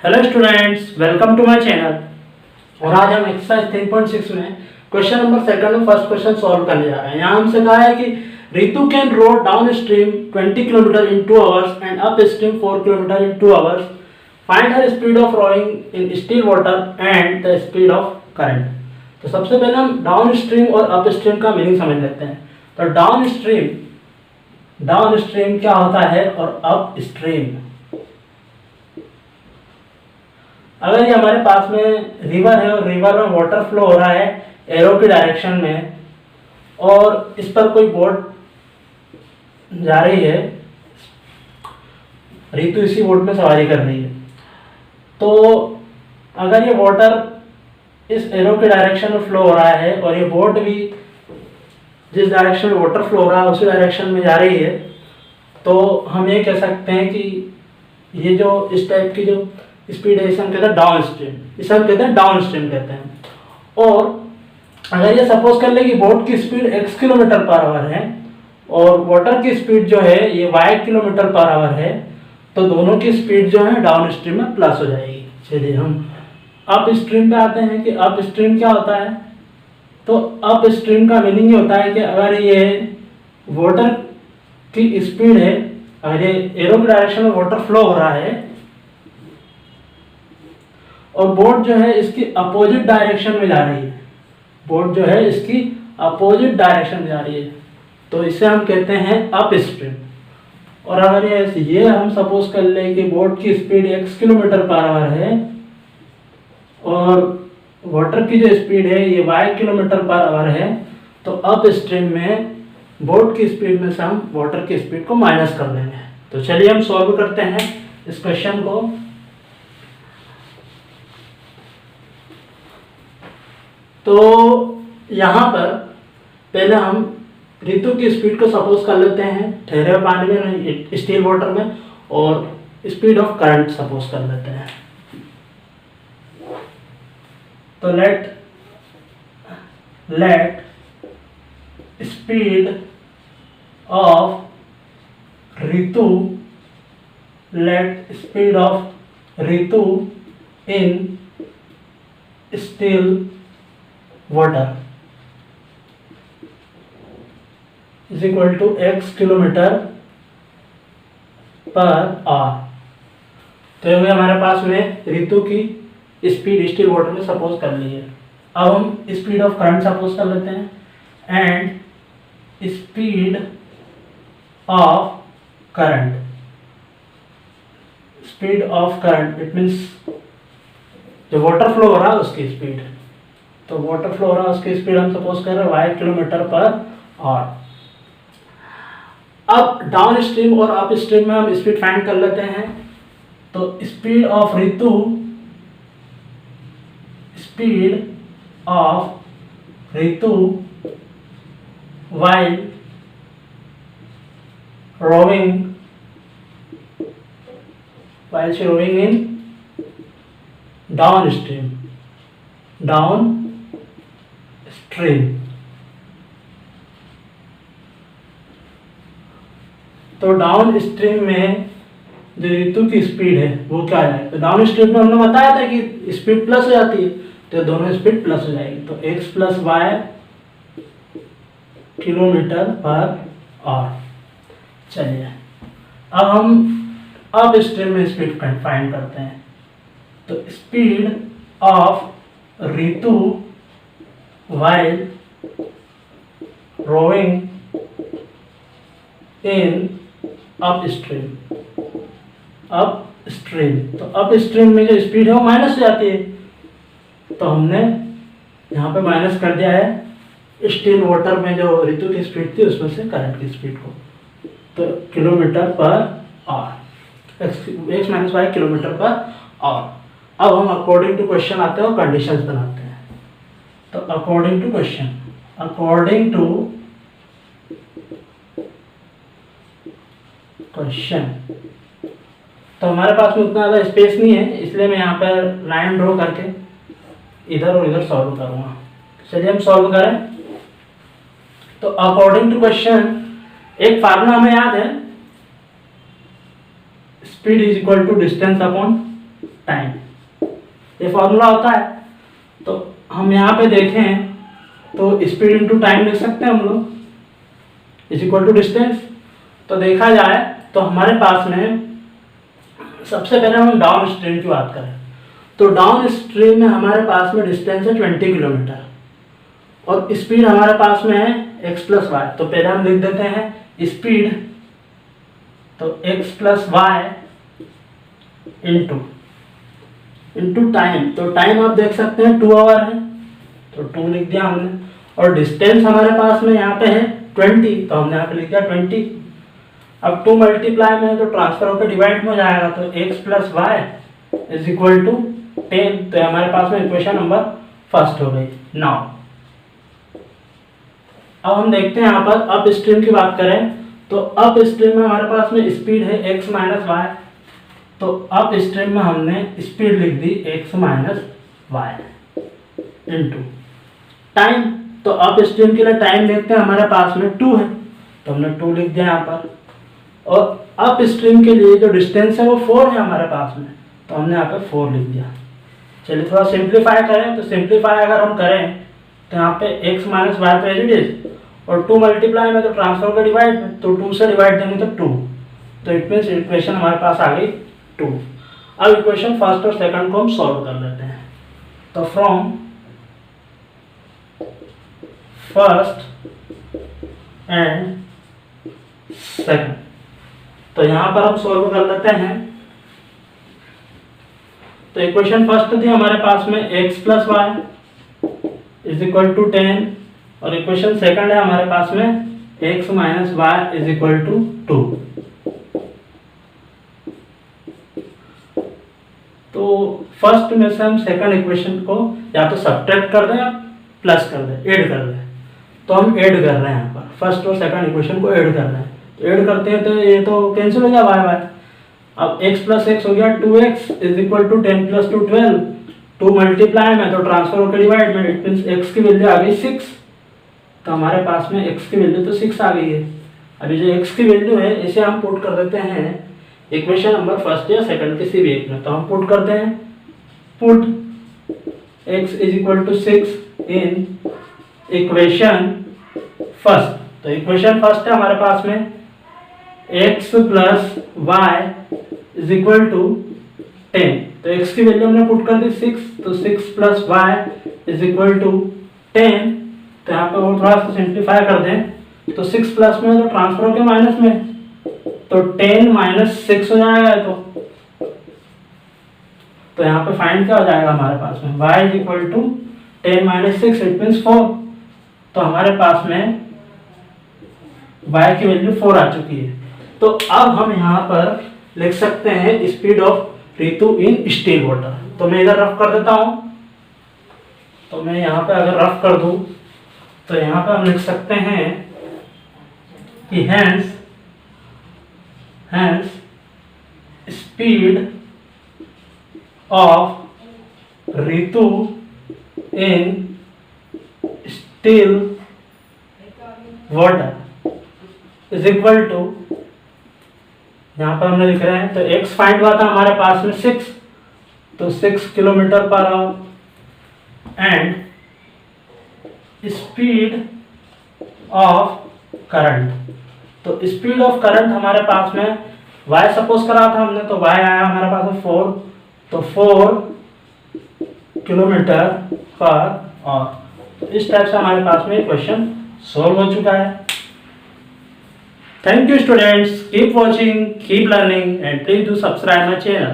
Hello students, welcome to my channel. और आज हम एक्सरसाइज 3.6 में क्वेश्चन नंबर सेकंड में फर्स्ट क्वेश्चन सॉल्व करने जा रहे हैं। यहाँ हमसे कहा है कि Ritu can row downstream 20 kilometre in 2 hours and upstream 4 kilometre in 2 hours. Find her speed of rowing in still water and the speed of current. तो सबसे पहले हम डाउन स्ट्रीम और अप स्ट्रीम का मीनिंग समझ लेते हैं। तो डाउन स्ट्रीम क्या होता है और अप स्ट्रीम। अगर ये हमारे पास में रिवर है और रिवर में वाटर फ्लो हो रहा है एरो की डायरेक्शन में और इस पर कोई बोट जा रही है, रितु इसी बोट में सवारी कर रही है, तो अगर ये वाटर इस एरो के डायरेक्शन में फ्लो हो रहा है और ये बोट भी जिस डायरेक्शन में वाटर फ्लो हो रहा है उसी डायरेक्शन में जा रही है, तो हम ये कह सकते हैं कि ये जो इस टाइप की जो स्पीड है इसे हम कहते हैं डाउन स्ट्रीम, इसे हम कहते हैं डाउन स्ट्रीम कहते हैं। और अगर ये सपोज कर ले कि बोट की speed x kilometre per our है और वाटर की स्पीड जो है ये y किलोमीटर पर आवर है, तो दोनों की स्पीड जो है डाउन स्ट्रीम में प्लस हो जाएगी। चलिए हम अप स्ट्रीम पे आते हैं कि अप स्ट्रीम क्या होता है। तो अप स्ट्रीम का मीनिंग ये होता है कि अगर ये वाटर की स्पीड है, अगर ये एरो की डायरेक्शन में वाटर फ्लो हो रहा है और बोट जो है इसकी अपोजिट डायरेक्शन में जा रही है, बोट जो है इसकी अपोजिट डायरेक्शन में जा रही है, तो इसे हम कहते हैं अप स्ट्रीम। और अगर ये हम सपोज कर ले कि बोट की speed x kilometre per our है और वाटर की जो स्पीड है ये y किलोमीटर पर आवर है, तो अप स्ट्रीम में बोट की स्पीड में से हम वाटर की स्पीड को माइनस कर देंगे। तो चलिए हम सॉल्व करते हैं इस क्वेश्चन को। तो यहाँ पर पहले हम रितु की स्पीड को सपोज कर लेते हैं ठहरे हुए पानी में, स्टील वाटर में, और स्पीड ऑफ करंट सपोज कर लेते हैं। तो let speed of Ritu in steel water is equal to x kilometre per our. तो ये हमारे पास में रितु की स्पीड स्टील वाटर में सपोज कर ली है। अब हम स्पीड ऑफ करंट सपोज कर लेते हैं and speed of current it means जो वाटर फ्लो हो रहा है उसकी स्पीड। तो वाटर फ्लो हो रहा है उसकी स्पीड हम सपोज कर रहे हैं y किलोमीटर पर आवर। अब डाउन स्ट्रीम और अप स्ट्रीम में हम स्पीड फाइंड कर लेते हैं। तो speed of Ritu while rowing in down stream. तो डाउन स्ट्रीम में जो रितु की स्पीड है वो क्या है। तो डाउन स्ट्रीम में हमने बताया था कि स्पीड प्लस हो जाती है, तो दोनों स्पीड प्लस हो जाएगी। तो x plus y kilometre per hour. चलिए अब हम अप स्ट्रीम में स्पीड फाइंड करते हैं। तो speed of Ritu while rowing in upstream। तो अपस्ट्रीम में जो स्पीड है वो माइनस हो जाती है, तो हमने यहाँ पे माइनस कर दिया है स्टील वाटर में जो रितु की स्पीड थी उसमें से करंट की स्पीड को। तो kilometre per hour, x minus y kilometre per hour. अब हम अकॉर्डिंग टू क्वेश्चन आते हैं और कंडीशंस बनाते हैं। तो अकॉर्डिंग टू क्वेश्चन तो हमारे पास में उतना ज़्यादा स्पेस नहीं है, इसलिए मैं यहाँ पर लाइन ड्रॉ करके इधर और इधर सॉल्व करूँगा। चलिए हम सॉल्व करें। तो अकॉर्डिंग टू क्वेश्चन एक फार्मूला हमें याद है, speed is equal to distance upon time, ये फॉर्मूला होता है। तो हम यहाँ पे देखें तो स्पीड इंटू टाइम लिख सकते हैं हम लोग, इज इक्वल टू डिस्टेंस। तो देखा जाए तो हमारे पास में सबसे पहले हम डाउन स्ट्रीम की बात करें तो डाउन स्ट्रीम में हमारे पास में डिस्टेंस है 20 किलोमीटर और स्पीड हमारे पास में है x प्लस वाई। तो पहले हम लिख देते हैं स्पीड, तो x plus y into time. तो टाइम आप देख सकते हैं 2 आवर है, तो 2 लिख दिया हमने। और डिस्टेंस हमारे पास में यहाँ पे है 20, तो हमने यहाँ पे लिख दिया 20। अब 2 मल्टीप्लाई में है तो ट्रांसफर होकर डिवाइड में हो जाएगा, तो x plus y is equal to 10। तो हमारे पास में इक्वेशन नंबर फर्स्ट हो गई। नाउ अब हम देखते हैं यहाँ पर अप स्ट्रीम की बात करें तो अप स्ट्रीम में हमारे पास में स्पीड है x माइनस वाई। तो अप स्ट्रीम में हमने स्पीड लिख दी x minus y into time. तो अप स्ट्रीम के लिए टाइम देखते हैं, हमारे पास में 2 है तो हमने 2 लिख दिया यहाँ पर। और अप स्ट्रीम के लिए जो डिस्टेंस है वो 4 है हमारे पास में, तो हमने यहाँ पर 4 लिख दिया। चलिए थोड़ा सिंप्लीफाई करें, तो सिंप्लीफाई अगर हम करें तो यहाँ पे x माइनस वाई पे एज इट इज, और 2 मल्टीप्लाई में तो ट्रांसफर का डिवाइड में, तो 2 से डिवाइड देंगे तो 2, तो इट मीन्स इक्वेशन हमारे पास आ गई 2। अब इक्वेशन फर्स्ट और सेकंड को हम सॉल्व कर लेते हैं। तो फ्रॉम फर्स्ट एंड सेकंड, तो यहाँ पर हम सॉल्व कर लेते हैं। तो इक्वेशन फर्स्ट थी हमारे पास में x plus y is equal to 10, और इक्वेशन सेकंड है हमारे पास में x minus y is equal to 2। तो फर्स्ट में से हम सेकंड इक्वेशन को या तो सब्ट्रैक्ट कर दें या प्लस कर दें, ऐड कर दें। तो हम ऐड कर रहे हैं यहाँ पर, फर्स्ट और सेकंड इक्वेशन को ऐड कर रहे हैं। तो ऐड करते हैं तो ये तो कैंसिल हो गया वाई वाई। अब x प्लस एक्स हो गया 2x is equal to 10 plus 2 12। 2 multiply में तो ट्रांसफर होकर डिवाइड में, इट मीन्स x की वैल्यू आ गई 6। तो हमारे पास में x की वैल्यू तो 6 आ गई है। अभी जो x की वैल्यू है इसे हम पुट कर देते हैं इक्वेशन नंबर फर्स्ट या सेकंड किसी भी एक में। तो हम पुट करते हैं, put x is equal to 6 in equation first. तो इक्वेशन फर्स्ट है हमारे पास में x plus y is equal to 10। तो x की वैल्यू हमने पुट कर दी 6, तो 6 plus y is equal to 10। तो यहाँ पे वो थोड़ा सा सिंप्लीफाई कर दें तो 6 प्लस में तो ट्रांसफर हो गया माइनस में, तो 10 माइनस 6 हो जाएगा। तो यहाँ पे फाइंड क्या हो जाएगा हमारे पास में y is equal to 10 minus 6 it means 4। तो हमारे पास में y की वैल्यू 4 आ चुकी है। तो अब हम यहाँ पर लिख सकते हैं speed of Ritu in still water. तो मैं इधर रफ कर देता हूँ, तो मैं यहाँ पे अगर रफ कर दूँ तो यहाँ पे हम लिख सकते हैं कि hence speed of Ritu in still water is equal to, यहाँ पर हमने लिख रहे हैं तो x फाइंड हुआ था हमारे पास में 6, तो 6 kilometre per our and speed of current. तो स्पीड ऑफ करंट हमारे पास में y सपोज करा था हमने, तो y आया हमारे पास में 4, तो 4 किलोमीटर पर आवर। तो इस टाइप से हमारे पास में क्वेश्चन सॉल्व हो चुका है। Thank you students, keep watching, keep learning and please do subscribe my channel.